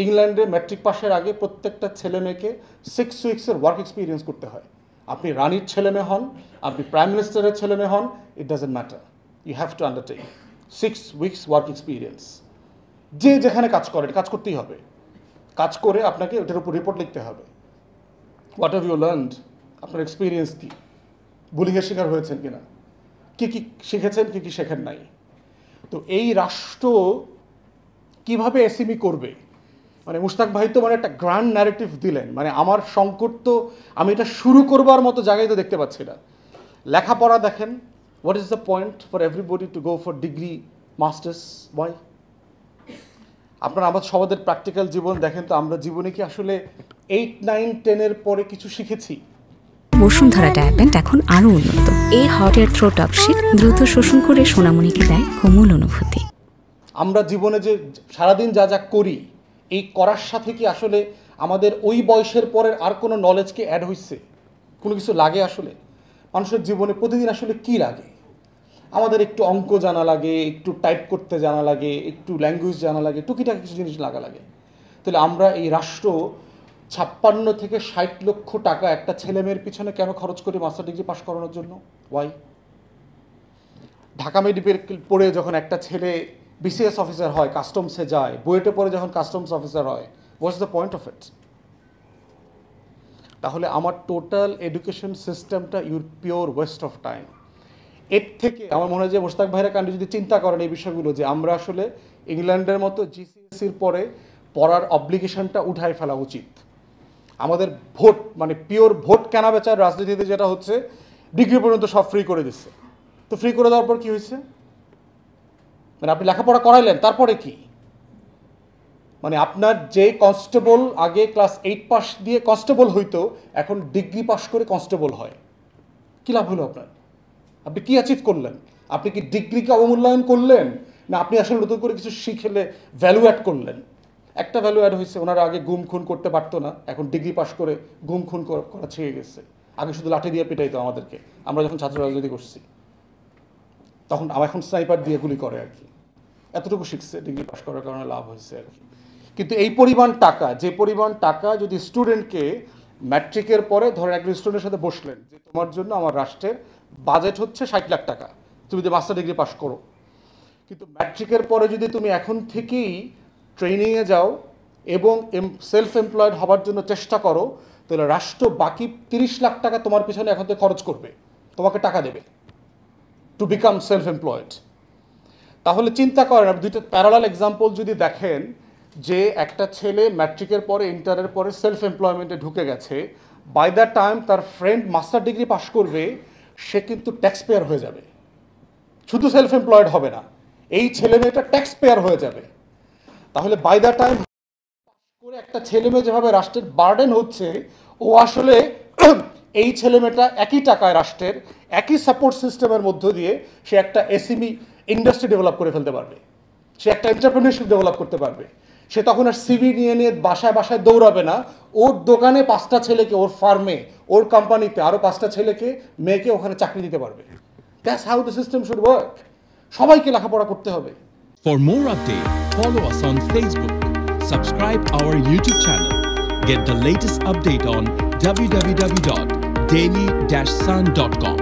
ইংল্যান্ডে ম্যাট্রিক পাসের আগে প্রত্যেকটা ছেলে মেয়েকে 6 উইক্সের ওয়ার্ক এক্সপিরিয়েন্স করতে হয়। আপনি রানীর ছেলে মেয়ে হন, আপনি প্রাইম মিনিস্টারের ছেলে মেয়ে হন, it doesn't matter, you have to undertake 6 weeks work experience. যে যেখানে কাজ করেন কাজ করতেই হবে, কাজ করে আপনাকে ওটার উপর রিপোর্ট লিখতে হবে। হোয়াট হ্যাভ ইউ লার্নড, আপনার এক্সপিরিয়েন্স কী, বুলিংয়ের শিকার হয়েছেন কিনা, কী কী শিখেছেন, কী কী শেখেন নাই। তো এই রাষ্ট্র কীভাবে এসএমই করবে, মানে মুশতাক ভাই তো মানে একটা গ্র্যান্ড ন্যারেটিভ দিলেন, মানে আমার সংকট তো আমি এটা শুরু করবার মতো জায়গায় তো দেখতে পাচ্ছি না। লেখাপড়া দেখেন, what is the point for everybody to go for degree masters, why? আপনারা আমাদের সবাদের প্র্যাকটিক্যাল জীবন দেখেন তো, আমরা জীবনে কি আসলে 8, 9, 10-এর পরে কিছু শিখেছি? বসুন্ধরা ডায়াপেন্ট এখন আরও উন্নত। এই হট এয়ার থ্রো টপ শীত দ্রুত শোষণ করে সোনামণিকে দেয় কোমল অনুভূতি। আমরা জীবনে যে সারাদিন যা যা করি, এই করার সাথে কি আসলে আমাদের ওই বয়সের পরের আর কোনো নলেজকে অ্যাড হয়েছে, কোনো কিছু লাগে? আসলে মানুষের জীবনে প্রতিদিন আসলে কি লাগে? আমাদের একটু অঙ্ক জানা লাগে, একটু টাইপ করতে জানা লাগে, একটু ল্যাঙ্গুয়েজ জানা লাগে, টুকিটাকি কিছু জিনিস লাগা লাগে। তাহলে আমরা এই রাষ্ট্র 56 থেকে 60 লক্ষ টাকা একটা ছেলেমেয়ের পিছনে কেন খরচ করি মাস্টার ডিগ্রি পাস করানোর জন্য? ওয়াই? ঢাকা মেডিকেল পড়ে যখন একটা ছেলে বিসিএস অফিসার হয়, কাস্টমসে যায়, বুয়েটে পড়ে যখন কাস্টমস অফিসার হয়, what's the point of it? তাহলে আমার টোটাল এডুকেশন সিস্টেমটা পিওর ওয়েস্ট অফ টাইম। এর থেকে আমার মনে হয় যে মোশতাক ভাইরা কান্ডি যদি চিন্তা করেন এই বিষয়গুলো, যে আমরা আসলে ইংল্যান্ডের মতো জিসিএসির পরে পড়ার অব্লিগেশনটা উঠায় ফেলা উচিত। আমাদের ভোট, মানে পিওর ভোট কেনা বেচার রাজনীতিতে যেটা হচ্ছে, ডিগ্রি পর্যন্ত সব ফ্রি করে দিচ্ছে। তো ফ্রি করে দেওয়ার পর কী হয়েছে? মানে আপনি লেখাপড়া করাইলেন, তারপরে কি? মানে আপনার যে কনস্টেবল আগে ক্লাস 8 পাস দিয়ে কনস্টেবল হইতো, এখন ডিগ্রি পাস করে কনস্টেবল হয়। কী লাভ হলো আপনার? আপনি কী অ্যাচিভ করলেন? আপনি কি ডিগ্রিকে অবমূল্যায়ন করলেন, না আপনি আসলে নতুন করে কিছু শিখলে ভ্যালু অ্যাড করলেন? একটা ভ্যালু অ্যাড হয়েছে, ওনারা আগে গুম খুন করতে পারতো না, এখন ডিগ্রি পাস করে গুম খুন করা ছেড়ে গেছে। আগে শুধু লাঠি দিয়ে পিটাইতো আমাদেরকে, আমরা যখন ছাত্র রাজনীতি করছি তখন এখন স্নাইপার দিয়ে গুলি করে আর কি। এতটুকু শিখছে, ডিগ্রি পাস করার কারণে লাভ হয়েছে আর কি। কিন্তু এই পরিমাণ টাকা, যে পরিমাণ টাকা যদি স্টুডেন্টকে ম্যাট্রিকের পরে ধরেন একজন স্টুডেন্টের সাথে বসলেন যে তোমার জন্য আমার রাষ্ট্রের বাজেট হচ্ছে 60 লাখ টাকা, তুমি যদি মাস্টার ডিগ্রি পাস করো, কিন্তু ম্যাট্রিকের পরে যদি তুমি এখন থেকেই ট্রেনিংয়ে যাও এবং সেলফ এমপ্লয়েড হবার জন্য চেষ্টা করো, তাহলে রাষ্ট্র বাকি 30 লাখ টাকা তোমার পিছনে এখন থেকে খরচ করবে, তোমাকে টাকা দেবে টু বিকাম সেলফ এমপ্লয়েড। তাহলে চিন্তা করেন, আপনি দুইটা প্যারালাল এক্সাম্পল যদি দেখেন, যে একটা ছেলে ম্যাট্রিকের পরে ইন্টারের পরে সেলফ এমপ্লয়মেন্টে ঢুকে গেছে, বাই দ্য টাইম তার ফ্রেন্ড মাস্টার ডিগ্রি পাস করবে, সে কিন্তু ট্যাক্স পেয়ার হয়ে যাবে, শুধু সেলফ এমপ্লয়েড হবে না, এই ছেলে মেয়েটা ট্যাক্স পেয়ার হয়ে যাবে। তাহলে বাই দ্য টাইম করে একটা ছেলে মেয়ে যেভাবে রাষ্ট্রের বার্ডেন হচ্ছে, ও আসলে এই ছেলে মেয়েটা একই টাকায় রাষ্ট্রের একই সাপোর্ট সিস্টেমের মধ্য দিয়ে সে একটা এসএমই ইন্ডাস্ট্রি ডেভেলপ করে ফেলতে পারবে, সে একটা এন্টারপ্রেনারশিপ ডেভেলপ করতে পারবে। সে তখন আর সিভি নিয়ে নিয়ে বাসায় বাসায় দৌড়াবে না, ওর দোকানে 5টা ছেলেকে, ওর ফার্মে, ওর কোম্পানিতে আরও 5টা ছেলেকে মেয়েকে ওখানে চাকরি দিতে পারবে। That's how the system should work. সবাইকে লেখাপড়া করতে হবে। For more updates, follow us on Facebook, subscribe our YouTube channel, get the latest update on www.daily-sun.com.